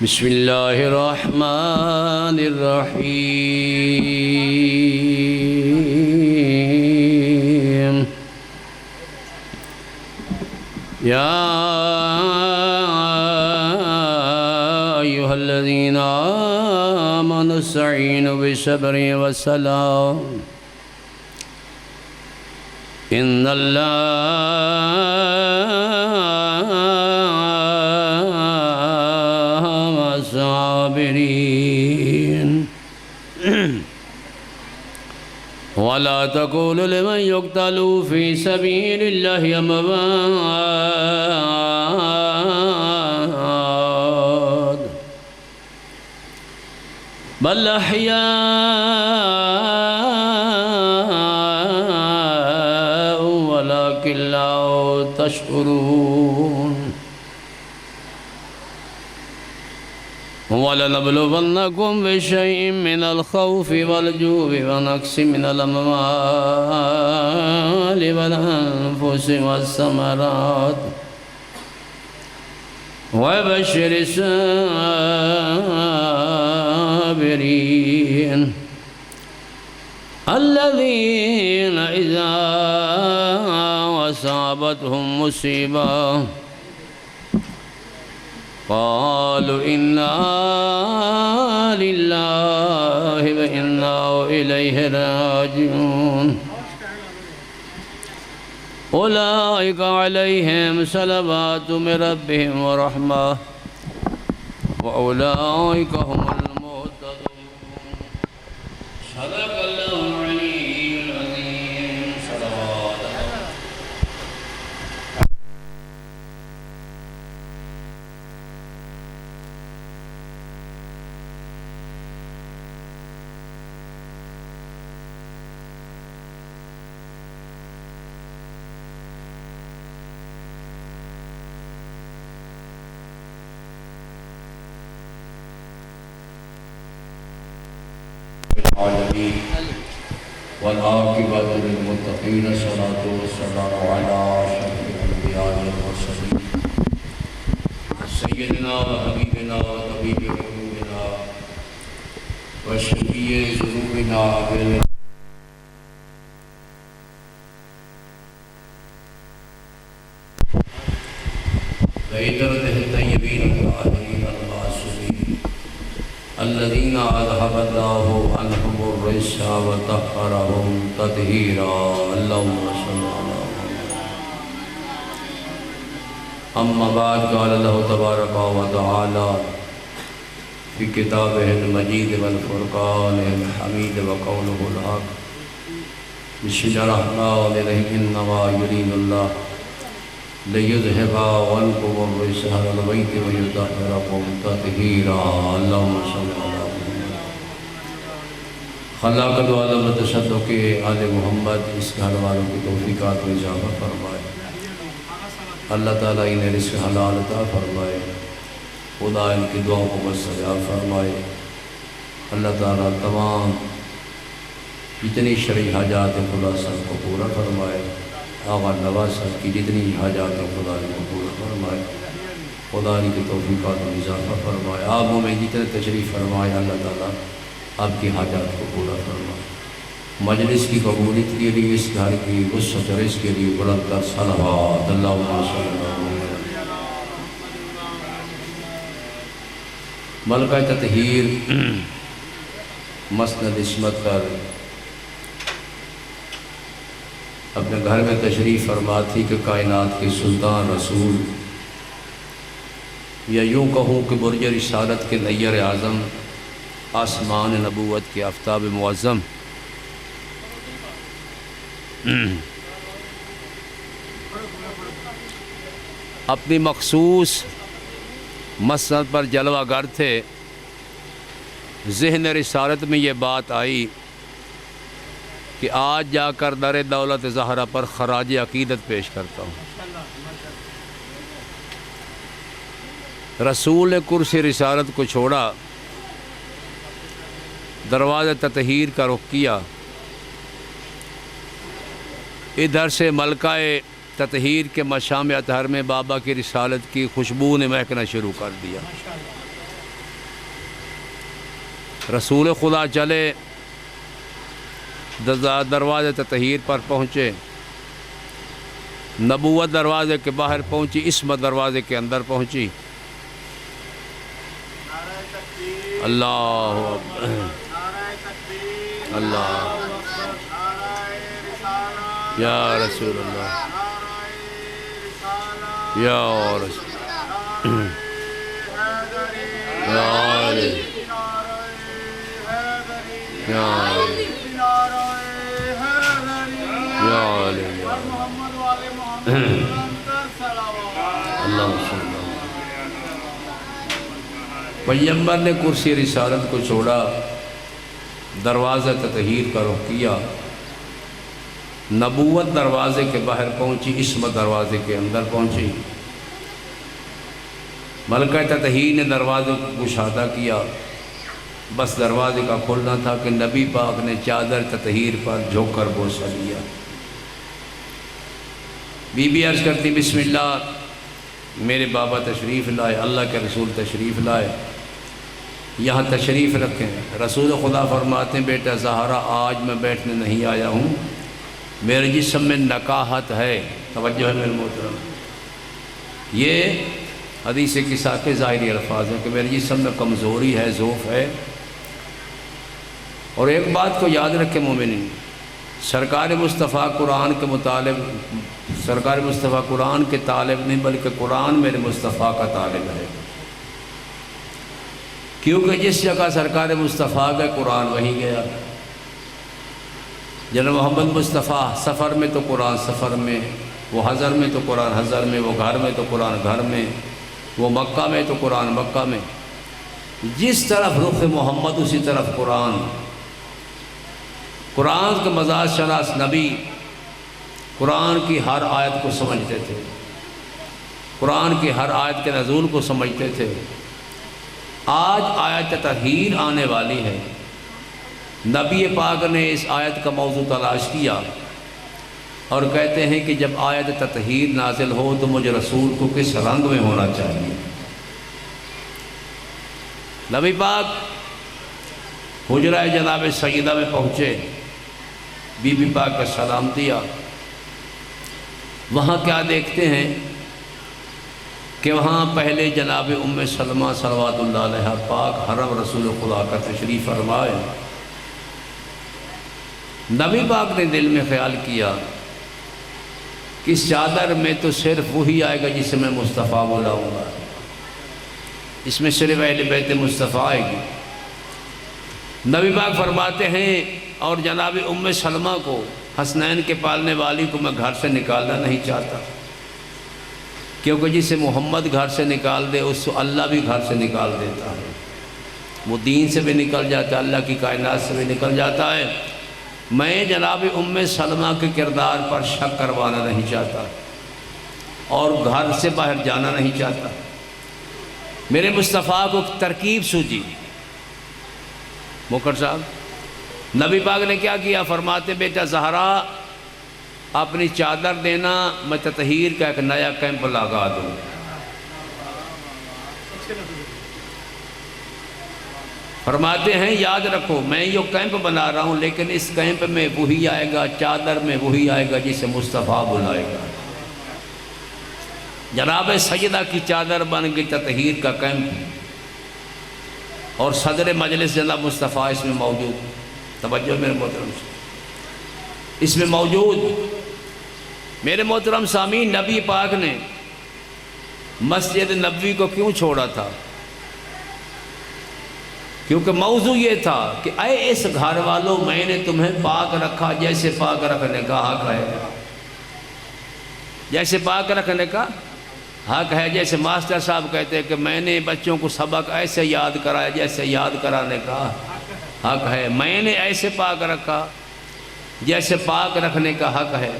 بسم اللہ الرحمن الرحیم یا ایھا الذین آمنوا استعینوا بالصبر والصلاۃ ان اللہ مع الصابرین ولا تقولوا لمن يقتل في سبيل الله أموات بل أحياء ولكن لا تشعرون وَلَنَبْلُوَنَّكُمْ بِشَيْءٍ مِّنَ الْخَوْفِ وَالْجُوعِ وَنَقْصٍ مِّنَ الْأَمْوَالِ وَالْأَنفُسِ وَالثَّمَرَاتِ وَبَشِّرِ الصَّابِرِينَ الَّذِينَ إِذَا أَصَابَتْهُم مُّصِيبَةٌ قالوا إنا لله وإنا إليه راجعون أولئك عليهم صلوات من ربهم ورحمة وأولئك هم المهتدون صدق الله العلي العظيم صلوات العالمين والعاقبة للمتقين الصلاة والسلام على أشرف الأنبياء والمرسلين سيدنا وحبيبنا وطبيب قلوبنا وشفيع ذنوبنا وعترته الطيبين الطاهرين المعصومين الذين أذهب الله عنهم الرجس وطهرهم تطهيرا اللهم صل على محمد. أما بعد قال الله تبارك وتعالى في كتابه المجيد والفرقان الحميد وقوله الحق بسم الله الرحمن الرحيم إنما يريد الله ليذهب عنكم الرجس أهل البيت ويطهركم تطهيرا اللهم صل على محمد. خلاقت و عظمت تشدد کے آل محمد اس گھر والوں کی توفیقات میں اضافہ فرمائے. اللہ تعالیٰ انہیں رزق حلال عطا فرمائے. خدا ان کی دعاؤں کو مستجاب فرمائے. اللہ تعالیٰ تمام جتنی شرعی حاجات خدا سب کو پورا فرمائے. آقا نواز صاحب کی جتنی حاجات ہیں خدا ان کو پورا فرمائے. خدا ان کی توفیقات میں اضافہ فرمائے. آپ میں جتنے تشریف فرمائے اللہ تعالیٰ آپ کی حاجات کو پورا فرمائے. مجلس کی قبولیت کے لیے اس گھر کی وسعت اور اس کے لیے بلند تر صلوات اللہم صلی اللہ علیہ وسلم. ملکہ تطہیر مسند عصمت پر اپنے گھر میں تشریف فرما تھی کہ کائنات کے سلطان رسول یا یوں کہوں کہ برج رسالت کے نیر اعظم آسمان نبوت کے آفتاب معظم اپنی مخصوص مسند پر جلوہ گر تھے. ذہن رسالت میں یہ بات آئی کہ آج جا کر در دولت زہرا پر خراج عقیدت پیش کرتا ہوں. رسول نے کرسی رسالت کو چھوڑا، دروازہ تطہیر کا رخ کیا. ادھر سے ملکہ تطہیر کے مشام اطہر میں بابا کی رسالت کی خوشبو نے مہکنا شروع کر دیا. رسول خدا چلے دروازے تطہیر پر پہنچے، نبوت دروازے کے باہر پہنچی، عصمت دروازے کے اندر پہنچی۔ اللہ اکبر، اللہ یا رسول اللہ، یا رسول یا علی، یا علی، یا علی، اللہ صلی۔ پیغمبر نے کرسی رسالت کو چھوڑا، دروازہ تطہیر کا رخ کیا، نبوت دروازے کے باہر پہنچی، عصمت دروازے کے اندر پہنچی۔ ملکہ تطہیر نے دروازے کو گشادہ کیا، بس دروازے کا کھلنا تھا کہ نبی پاک نے چادر تطہیر پر جھک کر بوسہ لیا۔ بی بی عرض کرتی بسم اللہ، میرے بابا تشریف لائے، اللہ کے رسول تشریف لائے، یہاں تشریف رکھیں۔ رسول خدا فرماتے ہیں بیٹا زہرا آج میں بیٹھنے نہیں آیا ہوں، میرے جسم میں نکاحت ہے۔ توجہ ہے میرے محترم، یہ حدیث کی ساقے ظاہری الفاظ ہیں کہ میرے جسم میں کمزوری ہے، ضعف ہے۔ اور ایک بات کو یاد رکھیں مومنین، سرکار مصطفیٰ قرآن کے مطالب، سرکار مصطفیٰ قرآن کے طالب نہیں بلکہ قرآن میرے مصطفیٰ کا طالب ہے، کیونکہ جس جگہ سرکار مصطفیٰ کا قرآن وہیں گیا۔ جناب محمد مصطفیٰ سفر میں تو قرآن سفر میں، وہ حضر میں تو قرآن حضر میں، وہ گھر میں تو قرآن گھر میں، وہ مکہ میں تو قرآن مکہ میں۔ جس طرف رخ محمد اسی طرف قرآن۔ قرآن کے مزاج شناس نبی قرآن کی ہر آیت کو سمجھتے تھے، قرآن کی ہر آیت کے نزول کو سمجھتے تھے۔ آج آیت تطہیر آنے والی ہے، نبی پاک نے اس آیت کا موضوع تلاش کیا اور کہتے ہیں کہ جب آیت تطہیر نازل ہو تو مجھے رسول کو کس رنگ میں ہونا چاہیے۔ نبی پاک حجرہ جناب سیدہ میں پہنچے، بی بی پاک کا سلام دیا۔ وہاں کیا دیکھتے ہیں کہ وہاں پہلے جناب ام سلمہ صلوات اللہ علیہا پاک حرم رسول خدا کا تشریف فرمائے۔ نبی پاک نے دل میں خیال کیا کہ اس چادر میں تو صرف وہی آئے گا جسے میں مصطفیٰ بلاؤں گا، اس میں صرف اہل بیت مصطفیٰ آئے گی۔ نبی پاک فرماتے ہیں اور جناب ام سلمہ کو، حسنین کے پالنے والی کو، میں گھر سے نکالنا نہیں چاہتا، کیونکہ جسے محمد گھر سے نکال دے اس کو اللہ بھی گھر سے نکال دیتا ہے، وہ دین سے بھی نکل جاتا ہے، اللہ کی کائنات سے بھی نکل جاتا ہے۔ میں جناب ام سلمہ کے کردار پر شک کروانا نہیں چاہتا اور گھر سے باہر جانا نہیں چاہتا۔ میرے مصطفیٰ کو ترکیب سوجی۔ موکر صاحب نبی پاک نے کیا کیا؟ فرماتے بیٹا زہرا اپنی چادر دینا، میں تطہیر کا ایک نیا کیمپ لگا دوں۔ فرماتے ہیں یاد رکھو میں یہ کیمپ بنا رہا ہوں، لیکن اس کیمپ میں وہی آئے گا، چادر میں وہی آئے گا جسے مصطفیٰ بلائے گا۔ جناب سیدہ کی چادر بن گئی تطہیر کا کیمپ، اور صدر مجلس جناب مصطفیٰ اس میں موجود۔ توجہ میرے محترم سے، اس میں موجود میرے محترم سامعین، نبی پاک نے مسجد نبوی کو کیوں چھوڑا تھا؟ کیونکہ موضوع یہ تھا کہ اے اس گھر والوں، میں نے تمہیں پاک رکھا جیسے پاک رکھنے کا حق ہے، جیسے پاک رکھنے کا حق ہے۔ جیسے ماسٹر صاحب کہتے ہیں کہ میں نے بچوں کو سبق ایسے یاد کرایا جیسے یاد کرانے کا حق ہے، میں نے ایسے پاک رکھا جیسے پاک رکھنے کا حق ہے۔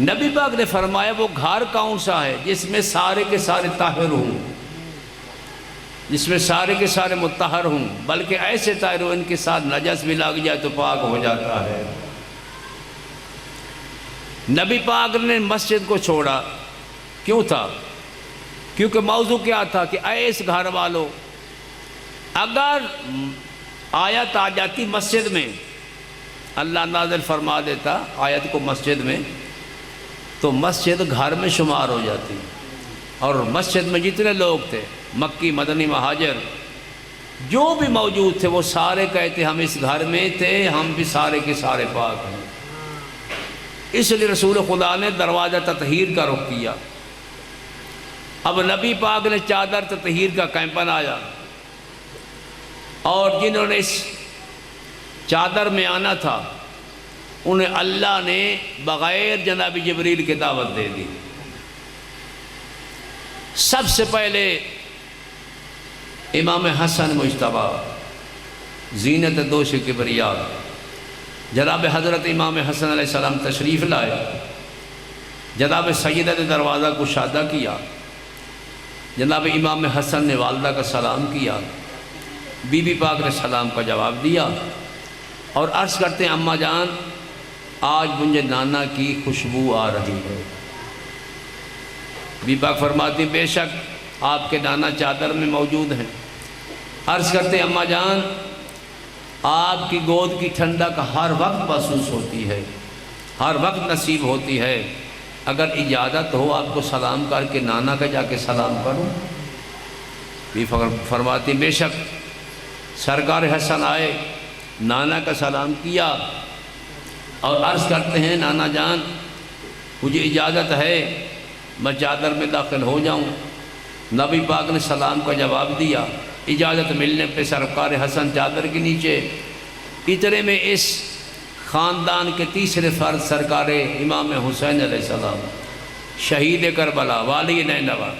نبی پاک نے فرمایا وہ گھر کون سا ہے جس میں سارے کے سارے طاہر ہوں، جس میں سارے کے سارے مطہر ہوں، بلکہ ایسے طاہر ہوں ان کے ساتھ نجس بھی لگ جائے تو پاک ہو جاتا ہے۔ نبی پاک نے مسجد کو چھوڑا، کیوں تھا؟ کیونکہ موضوع کیا تھا کہ اے اس گھر والوں، اگر آیت آ جاتی مسجد میں، اللہ نازل فرما دیتا آیت کو مسجد میں، تو مسجد گھر میں شمار ہو جاتی، اور مسجد میں جتنے لوگ تھے مکی مدنی مہاجر جو بھی موجود تھے وہ سارے کہتے ہم اس گھر میں تھے، ہم بھی سارے کے سارے پاک ہیں۔ اس لیے رسول خدا نے دروازہ تطہیر کا رخ کیا۔ اب نبی پاک نے چادر تطہیر کا کیمپ بنایا، اور جنہوں نے اس چادر میں آنا تھا انہیں اللہ نے بغیر جناب جبریل کی دعوت دے دی۔ سب سے پہلے امام حسن مجتبیٰ زینت دوش کبریاء جناب حضرت امام حسن علیہ السلام تشریف لائے، جناب سیدہ نے دروازہ کشادہ کیا، جناب امام حسن نے والدہ کا سلام کیا، بی بی پاک نے سلام کا جواب دیا، اور عرض کرتے ہیں اماں جان آج مجھے نانا کی خوشبو آ رہی ہے۔ بی پاک فرماتی بے شک آپ کے نانا چادر میں موجود ہیں۔ عرض کرتے ہیں اماں جان آپ کی گود کی ٹھنڈک ہر وقت محسوس ہوتی ہے، ہر وقت نصیب ہوتی ہے، اگر اجازت ہو آپ کو سلام کر کے نانا کا جا کے سلام کروں؟ بی فرماتی بے شک۔ سرکار حسن آئے، نانا کا سلام کیا، اور عرض کرتے ہیں نانا جان مجھے اجازت ہے میں چادر میں داخل ہو جاؤں؟ نبی پاک نے سلام کا جواب دیا۔ اجازت ملنے پہ سرکار حسن چادر کے نیچے اتنے میں اس خاندان کے تیسرے فرد سرکار امام حسین علیہ السلام شہید کربلا والی نینوا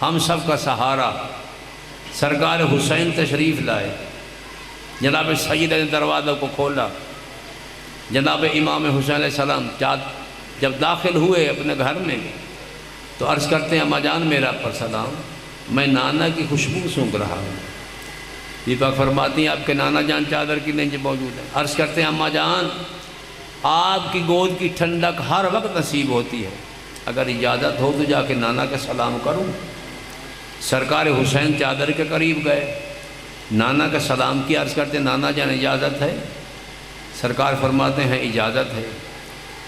ہم سب کا سہارا سرکار حسین تشریف لائے۔ جناب سیدہ نے دروازہ کو کھولا، جناب امام حسین علیہ السلام جب داخل ہوئے اپنے گھر میں تو عرض کرتے ہیں اماں جان میرا پر سلام، میں نانا کی خوشبو سونگھ رہا ہوں۔ بی پاک فرماتی ہیں آپ کے نانا جان چادر کی نیچے موجود ہیں۔ عرض کرتے ہیں اماں جان آپ کی گود کی ٹھنڈک ہر وقت نصیب ہوتی ہے، اگر اجازت ہو تو جا کے نانا کا سلام کروں؟ سرکار حسین چادر کے قریب گئے، نانا کا سلام کیا، عرض کرتے ہیں نانا جان اجازت ہے؟ سرکار فرماتے ہیں اجازت ہے۔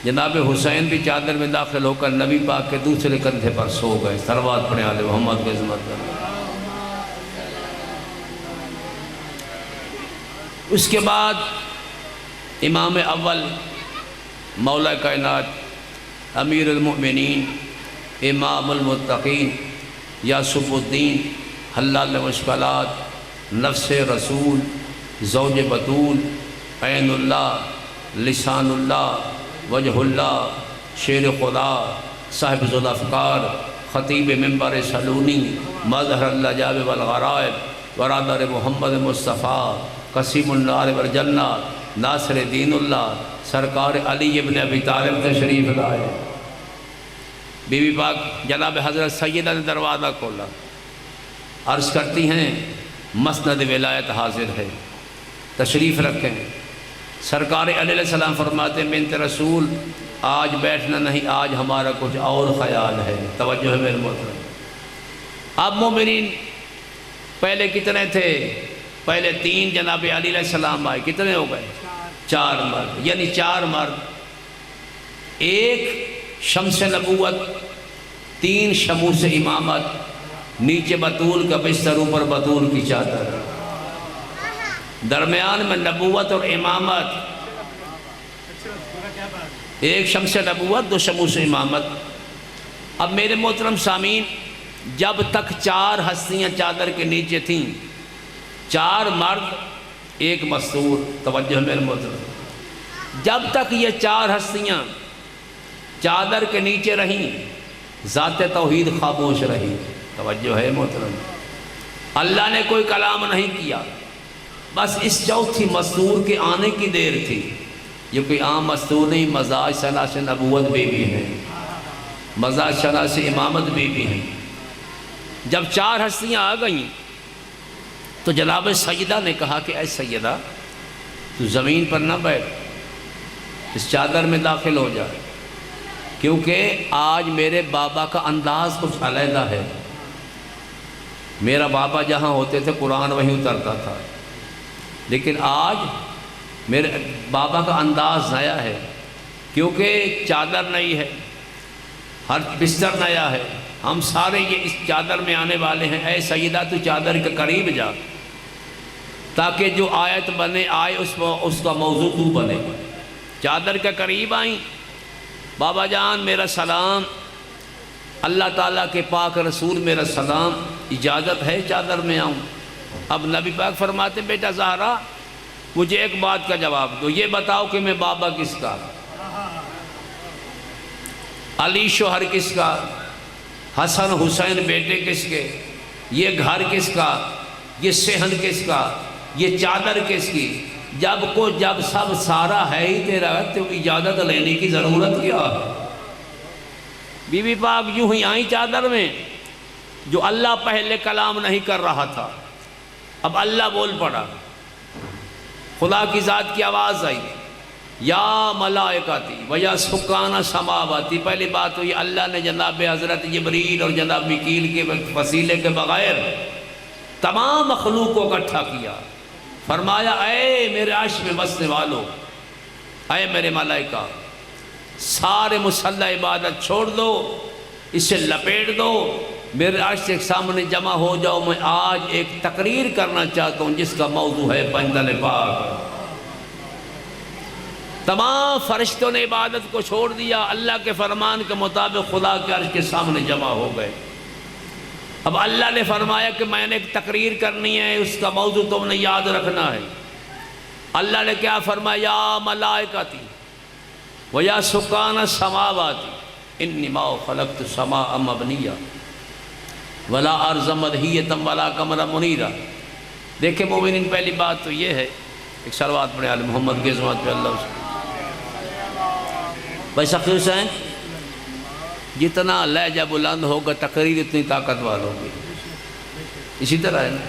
جناب حسین بھی چادر میں داخل ہو کر نبی پاک کے دوسرے کندھے پر سو گئے۔ صلوات پڑھیں آل محمد کی عظمت کریں۔ اس کے بعد امام اول مولا کائنات امیر المؤمنین امام المتقین یاسف الدین حلال مشکلات نفس رسول زوج بطول عین اللہ لسان اللہ وجہ اللہ شیر خدا صاحب ذوالافکار خطیب منبر سلونی مظہر العجائب والغرائب برادر محمد مصطفیٰ قسیم النار والجنہ ناصر دین اللہ سرکار علی ابن ابی طالب تشریف لائے۔ بی بی پاک جناب حضرت سیدہ نے دروازہ کھولا، عرض کرتی ہیں مسند ولایت حاضر ہے، تشریف رکھیں۔ سرکار علیہ السلام فرماتے ہیں بنت رسول آج بیٹھنا نہیں، آج ہمارا کچھ اور خیال ہے۔ توجہ ہے میرے محترم۔ اب مومنین پہلے کتنے تھے؟ پہلے 3 جناب علی علیہ السلام آئے، کتنے ہو گئے؟ 4 مرد، یعنی 4 مرد، 1 شمس نبوت، 3 شموس امامت، نیچے بطول کا بستر اوپر بطول کی چادر، درمیان میں نبوت اور امامت، 1 شمس نبوت 2 شموس امامت۔ اب میرے محترم سامعین جب تک 4 ہستیاں چادر کے نیچے تھیں، 4 مرد 1 مستور، توجہ میرے محترم، جب تک یہ 4 ہستیاں چادر کے نیچے رہیں ذات توحید خاموش رہی۔ توجہ ہے محترم، اللہ نے کوئی کلام نہیں کیا، بس اس چوتھی مستور کے آنے کی دیر تھی۔ یہ کوئی عام مستور نہیں، مزاج شناس نبوت بھی ہیں، مزاج شناس امامت بھی ہیں۔ جب 4 ہستیاں آ گئیں تو جناب سیدہ نے کہا کہ اے سیدہ تو زمین پر نہ بیٹھ، اس چادر میں داخل ہو جا، کیونکہ آج میرے بابا کا انداز کچھ علیحدہ ہے۔ میرا بابا جہاں ہوتے تھے قرآن وہیں اترتا تھا، لیکن آج میرے بابا کا انداز نیا ہے، کیونکہ چادر نئی ہے، ہر بستر نیا ہے، ہم سارے یہ اس چادر میں آنے والے ہیں۔ اے سیدہ تو چادر کے قریب جا، تاکہ جو آیت بنے آئے اس کا موضوع تو بنے۔ چادر کے قریب آئیں، بابا جان میرا سلام، اللہ تعالیٰ کے پاک رسول میرا سلام، اجازت ہے چادر میں آؤں؟ اب نبی پاک فرماتے بیٹا زہرا مجھے ایک بات کا جواب دو، یہ بتاؤ کہ میں بابا کس کا، علی شوہر کس کا، حسن حسین بیٹے کس کے، یہ گھر کس کا، یہ صحن کس کا، یہ چادر کس کی؟ جب سب سارا ہے ہی تیرا تو اجازت لینے کی ضرورت کیا ہے؟ بی بی پاک یوں ہی آئیں چادر میں، جو اللہ پہلے کلام نہیں کر رہا تھا، اب اللہ بول پڑا، خدا کی ذات کی آواز آئی، یا ملائکاتی و یا سکان سماواتی۔ پہلی بات ہوئی اللہ نے جناب حضرت جبریل اور جناب میکیل کے وسیلے کے بغیر تمام مخلوق کو اکٹھا کیا، فرمایا اے میرے عرش میں بسنے والو، اے میرے ملائکہ، سارے مسلح عبادت چھوڑ دو، اسے لپیٹ دو، میرے عرش کے سامنے جمع ہو جاؤ، میں آج ایک تقریر کرنا چاہتا ہوں جس کا موضوع ہے بندل پاک۔ تمام فرشتوں نے عبادت کو چھوڑ دیا، اللہ کے فرمان کے مطابق خدا کے عرش کے سامنے جمع ہو گئے۔ اب اللہ نے فرمایا کہ میں نے ایک تقریر کرنی ہے، اس کا موضوع تم نے یاد رکھنا ہے۔ اللہ نے کیا فرمایا؟ یا ملائکتی و یا سکان السماوات انی ما خلقت السماء مبنیہ ولا ارض مدحیۃ ولا قمرا منیرا۔ دیکھیں مومنین، پہلی بات تو یہ ہے، ایک صلوات پڑھیں آل محمد کے عظمت پہ اللہ سے۔ بھائی سخی حسین، جتنا لہجہ بلند ہوگا تقریر اتنی طاقتور ہوگی، اسی طرح ہے نا۔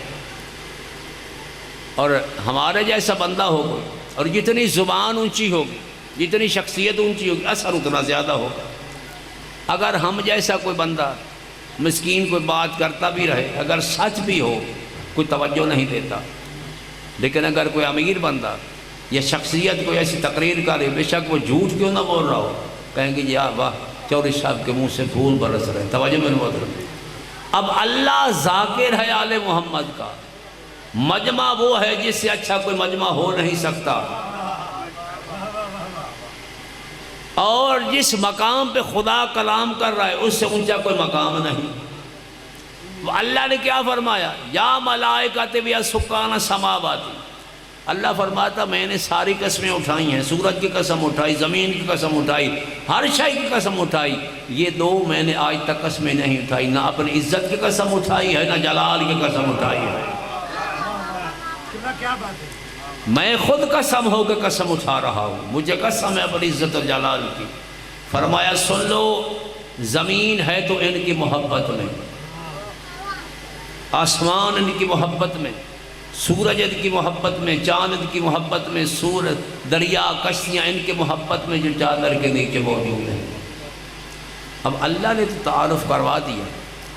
اور ہمارے جیسا بندہ ہوگا اور جتنی زبان اونچی ہوگی، جتنی شخصیت اونچی ہوگی، اثر اتنا زیادہ ہوگا۔ اگر ہم جیسا کوئی بندہ مسکین کوئی بات کرتا بھی رہے، اگر سچ بھی ہو کوئی توجہ نہیں دیتا، لیکن اگر کوئی امیر بندہ یا شخصیت کوئی ایسی تقریر کرے، بے شک وہ جھوٹ کیوں نہ بول رہا ہو، کہیں گے یا واہ چوری صاحب کے منہ سے پھول برس رہے، توجہ میں محترم۔ اب اللہ ذاکر ہے آل محمد کا، مجمع وہ ہے جس سے اچھا کوئی مجمع ہو نہیں سکتا، اور جس مقام پہ خدا کلام کر رہا ہے اس سے اونچا کوئی مقام نہیں۔ اللہ نے کیا فرمایا؟ یا ملائکۃ و یا سکان السماوات۔ اللہ فرماتا میں نے ساری قسمیں اٹھائی ہیں، سورج کی قسم اٹھائی، زمین کی قسم اٹھائی، ہر شے کی قسم اٹھائی، یہ دو میں نے آج تک قسمیں نہیں اٹھائی، نہ اپنی عزت کی قسم اٹھائی ہے، نہ جلال کی قسم اٹھائی ہے۔ کیا بات ہے؟ میں خود قسم ہو کے قسم اٹھا رہا ہوں، مجھے قسم ہے اپنی عزت اور جلال کی۔ فرمایا سن لو، زمین ہے تو ان کی محبت میں، آسمان ان کی محبت میں، سورج ان کی محبت میں، چاند ان کی محبت میں، سورج دریا کشتیاں ان کے محبت میں جو چادر کے نیچے موجود ہیں۔ اب اللہ نے تو تعارف کروا دیا،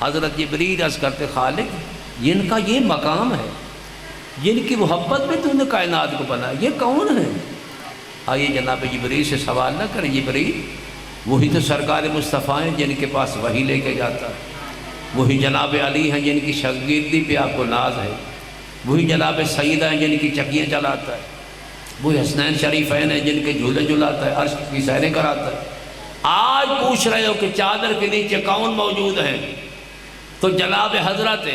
حضرت جبریل عرض کرتے خالق جن کا یہ مقام ہے، جن کی محبت میں تو نے کائنات کو بنا، یہ کون ہے؟ آئیے جناب جبریل سے سوال نہ کریں، جبریل وہی تو سرکار مصطفیٰ ہیں جن کے پاس وحی لے کے جاتا ہے، وہی جناب علی ہیں جن کی شاگردی پہ آپ کو ناز ہے، وہی جناب سیدہ ہیں جن کی چکیاں چلاتا ہے، وہی حسنین شریفین ہیں جن کے جھولے جھلاتا ہے، عرش کی سیریں کراتا ہے۔ آج پوچھ رہے ہو کہ چادر کے نیچے کون موجود ہیں؟ تو جناب حضرت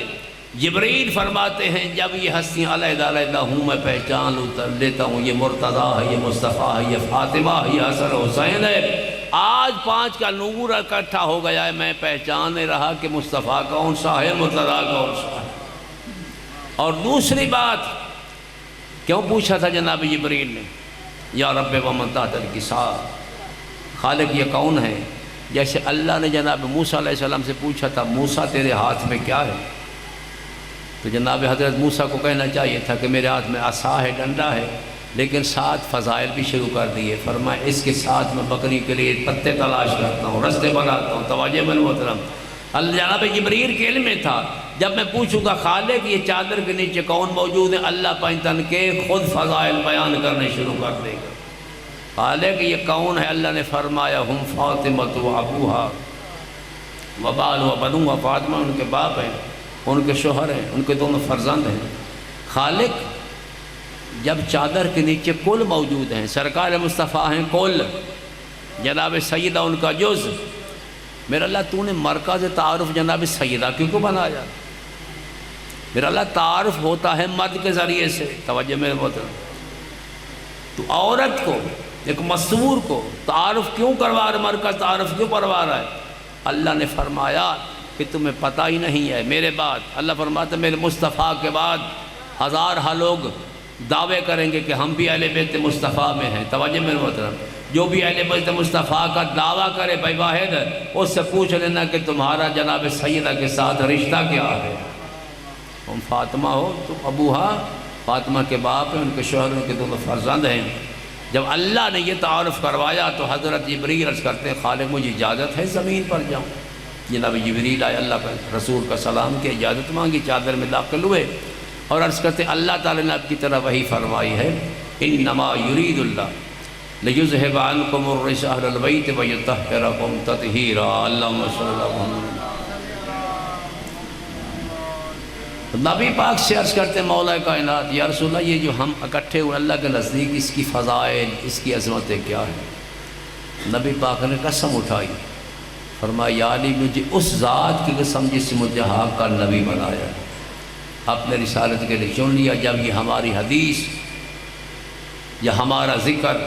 جبریل فرماتے ہیں جب یہ ہستیاں علیحدہ علیحدہ ہوں میں پہچان لیتا ہوں، یہ مرتضیٰ ہے، یہ مصطفیٰ ہے، یہ فاطمہ ہے، یہ حسن حسین ہے۔ آج پانچ کا نور اکٹھا ہو گیا ہے، میں پہچان نہیں رہا کہ مصطفیٰ کون سا ہے، مرتضیٰ کون سا ہے۔ اور دوسری بات کیوں پوچھا تھا جناب جبریل نے؟ یا رب ومن تحت الکساء، خالق یہ کون ہے؟ جیسے اللہ نے جناب موسیٰ علیہ السلام سے پوچھا تھا موسیٰ تیرے ہاتھ میں کیا ہے؟ تو جناب حضرت موسیٰ کو کہنا چاہیے تھا کہ میرے ہاتھ میں عصا ہے، ڈنڈا ہے، لیکن ساتھ فضائل بھی شروع کر دیے۔ فرمایا اس کے ساتھ میں بکری کے لیے پتے تلاش کرتا ہوں، رستے بناتا ہوں۔ توجہ من محترم، جناب جبریل کے علم میں تھا، جب میں پوچھوں گا خالق یہ چادر کے نیچے کون موجود ہے، اللہ پائنتن کے خود فضائل بیان کرنے شروع کر دے گا۔ خالق یہ کون ہے؟ اللہ نے فرمایا ہم فاطمۃ و ابوہا و بال و بنوہا، فاطمہ ان کے باپ ہیں، ان کے شوہر ہیں، ان کے دونوں فرزند ہیں۔ خالق جب چادر کے نیچے کل موجود ہیں، سرکار مصطفیٰ ہیں کل، جناب سیدہ ان کا جز، میرا اللہ تو نے مرکز تعارف جناب سیدہ کیوں کو بنایا؟ میرا اللہ تعارف ہوتا ہے مرد کے ذریعے سے، توجہ میرے محترم، تو عورت کو ایک مصور کو تعارف کیوں کروا رہا ہے، مرکز تعارف کیوں کروا رہا ہے؟ اللہ نے فرمایا کہ تمہیں پتہ ہی نہیں ہے میرے بعد، اللہ فرماتا ہے میرے مصطفیٰ کے بعد ہزارہ لوگ دعوے کریں گے کہ ہم بھی اہل بیت مصطفیٰ میں ہیں، توجہ میرے محترم، جو بھی اہل بیت مصطفیٰ کا دعویٰ کرے بھائی واحد اس سے پوچھ لینا کہ تمہارا جناب سیدہ کے ساتھ رشتہ کیا ہے؟ تم فاطمہ ہو، تم ابوہا، فاطمہ کے باپ ہیں، ان کے شوہر، ان کے دونوں فرزند ہیں۔ جب اللہ نے یہ تعارف کروایا تو حضرت جبریل عرض کرتے ہیں خالق مجھے اجازت ہے زمین پر جاؤں؟ جناب جبریل آئے، اللہ کا رسول کا سلام کیا، اجازت مانگی، چادر میں داخل ہوئے اور عرض کرتے ہیں اللہ تعالیٰ نے آپ کی طرح وحی فرمائی ہے انما یرید اللہ لیذہب عنکم الرجس اہل البیت ویطہرکم تطہیرا، اللہم صلی اللہ علیہ وسلم۔ نبی پاک سے عرض کرتے ہیں مولا کائنات یا رسول اللہ یہ جو ہم اکٹھے ہوئے اللہ کے نزدیک اس کی فضائل، اس کی عظمتیں کیا ہیں؟ نبی پاک نے قسم اٹھائی، فرمایا یا علی مجھے اس ذات کی قسم جس سے مجھے حق کا نبی بنایا، اپنے رسالت کے لیے چن لیا۔ جب یہ ہماری حدیث یا ہمارا ذکر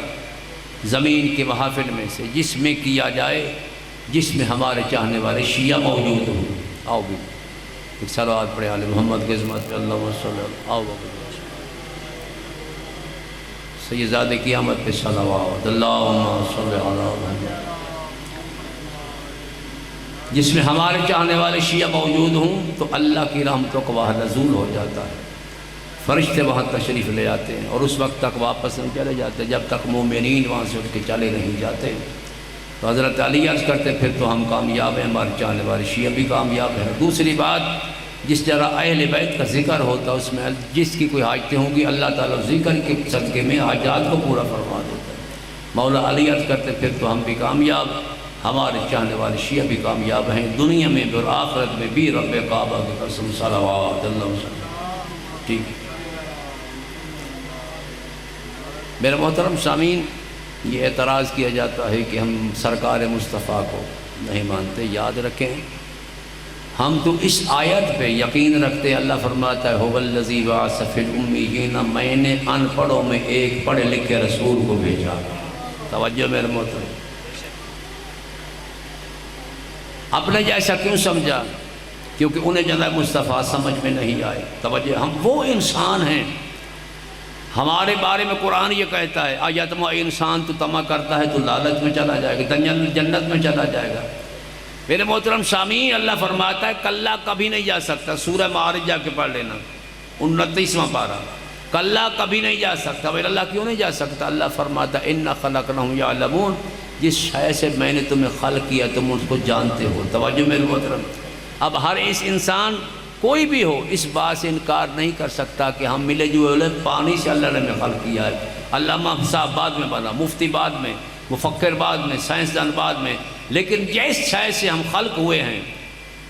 زمین کے محافل میں سے جس میں کیا جائے جس میں ہمارے چاہنے والے شیعہ موجود ہوں، آؤ بھی ایک صلوات پڑھے آل محمد کی عظمت پہ، اللہم صلی اللہ علیہ وسلم، آؤ سیدزادِ قیامت پہ صلوات، اللہم صلی اللہ علیہ وسلم، جس میں ہمارے چاہنے والے شیعہ موجود ہوں تو اللہ کی رحمتوں کا وہاں نزول ہو جاتا ہے، فرشتے وہاں تشریف لے آتے ہیں اور اس وقت تک واپس نہیں چلے جاتے جب تک مومنین وہاں سے اٹھ کے چلے نہیں جاتے۔ تو حضرت علی عرض کرتے پھر تو ہم کامیاب ہیں، ہمارے چاہنے والے شیعہ بھی کامیاب ہیں۔ دوسری بات جس طرح اہل بیت کا ذکر ہوتا ہے اس میں جس کی کوئی حاجتیں ہوں گی اللہ تعالیٰ ذکر کے صدقے میں حاجات کو پورا فرما دیتا ہے۔ مولا علی عرض کرتے پھر تو ہم بھی کامیاب، ہمارے چاہنے والے شیعہ بھی کامیاب ہیں، دنیا میں بھی اور آخرت میں بھی، رب کعبہ کی قسم صلوات اللہ وسلم۔ ٹھیک میرے محترم سامعین، یہ اعتراض کیا جاتا ہے کہ ہم سرکار مصطفیٰ کو نہیں مانتے، یاد رکھیں ہم تو اس آیت پہ یقین رکھتے ہیں۔ اللہ فرماتا ہے هو الذی بعث فی الامیین، میں نے ان پڑھوں میں ایک پڑھے لکھے رسول کو بھیجا۔ توجہ میرے محترم، اپنے جیسا کیوں سمجھا؟ کیونکہ انہیں جناب مصطفیٰ سمجھ میں نہیں آئے۔ توجہ، ہم وہ انسان ہیں، ہمارے بارے میں قرآن یہ کہتا ہے آیتما انسان تو طمع کرتا ہے تو لالچ میں چلا جائے گا، جنت میں چلا جائے گا۔ میرے محترم سامعین، اللہ فرماتا ہے کلّا کبھی نہیں جا سکتا، سورہ معارج جا کے پڑھ لینا 29واں پارہ، کلّا کبھی نہیں جا سکتا۔ میرے اللہ کیوں نہیں جا سکتا؟ اللہ فرماتا ہے اِنَّا خَلَقْنَاهُمْ يَعْلَمُونَ، جس شے سے میں نے تمہیں خلق کیا تم اس کو جانتے ہو۔ توجہ میرے محترم، اب ہر اس انسان کوئی بھی ہو اس بات سے انکار نہیں کر سکتا کہ ہم ملے جوئے پانی سے اللہ نے ہمیں خلق کیا ہے۔ علامہ صاحب بعد میں بنا، مفتی بعد میں، مفکر بعد میں، سائنسدان بعد میں، لیکن جس شے سے ہم خلق ہوئے ہیں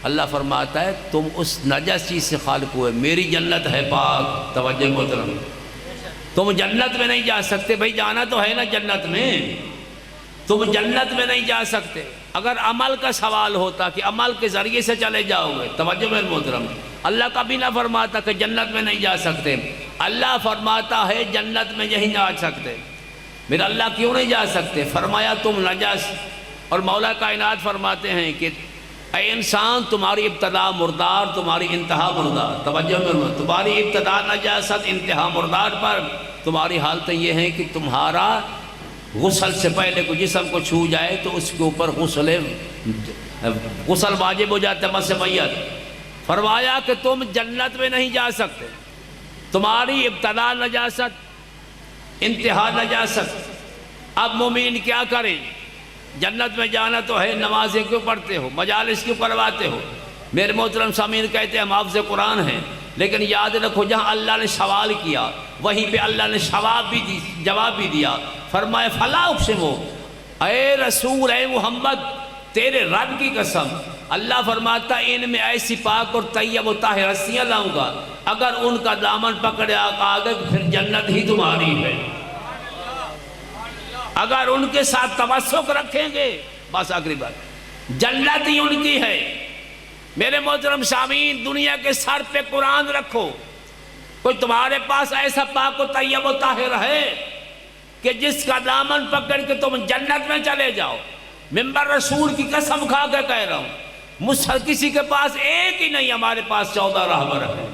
اللہ فرماتا ہے تم اس نجس چیز سے خالق ہوئے، میری جنت ہے پاک۔ توجہ محترم، تم جنت میں نہیں جا سکتے، بھائی جانا تو ہے نا جنت میں، تم جنت میں نہیں جا سکتے۔ اگر عمل کا سوال ہوتا کہ عمل کے ذریعے سے چلے جاؤ گے، توجہ میرے محترم، اللہ کبھی نہ فرماتا کہ جنت میں نہیں جا سکتے، اللہ فرماتا ہے جنت میں نہیں جا سکتے۔ میرا اللہ کیوں نہیں جا سکتے؟ فرمایا تم نجس، اور مولا کائنات فرماتے ہیں کہ اے انسان تمہاری ابتدا مردار، تمہاری انتہا مردار۔ توجہ میں، تمہاری ابتدا نجاست، انتہا مردار پر تمہاری حالتیں یہ ہیں کہ تمہارا غسل سے پہلے کوئی جسم کو چھو جائے تو اس کے اوپر غسل واجب ہو جاتا ہے، مس میت۔ فرمایا کہ تم جنت میں نہیں جا سکتے، تمہاری ابتدا نجاست، انتہا نجاست۔ اب مومن کیا کریں؟ جنت میں جانا تو ہے، نمازیں کیوں پڑھتے ہو، مجالس کیوں کرواتے ہو؟ میرے محترم سامعین کہتے ہیں ہم حافظ قرآن ہیں، لیکن یاد رکھو جہاں اللہ نے سوال کیا وہیں پہ اللہ نے جواب بھی دیا۔ فرمائے فلا اقسمو، اے رسول اے محمد تیرے رب کی قسم، اللہ فرماتا ان میں ایسی پاک اور طیب و طاہر ہستیاں لاؤں گا، اگر ان کا دامن پکڑے آگے پھر جنت ہی تمہاری ہے۔ اگر ان کے ساتھ تمسک رکھیں گے، بس آخری بات، جنت ہی ان کی ہے۔ میرے محترم سامعین، دنیا کے سر پہ قرآن رکھو، کوئی تمہارے پاس ایسا پاک و طیب و طاہر ہے کہ جس کا دامن پکڑ کے تم جنت میں چلے جاؤ؟ ممبر رسول کی قسم کھا کے کہہ رہا ہوں، کسی کے پاس ایک ہی نہیں، ہمارے پاس 14 راہبر ہیں۔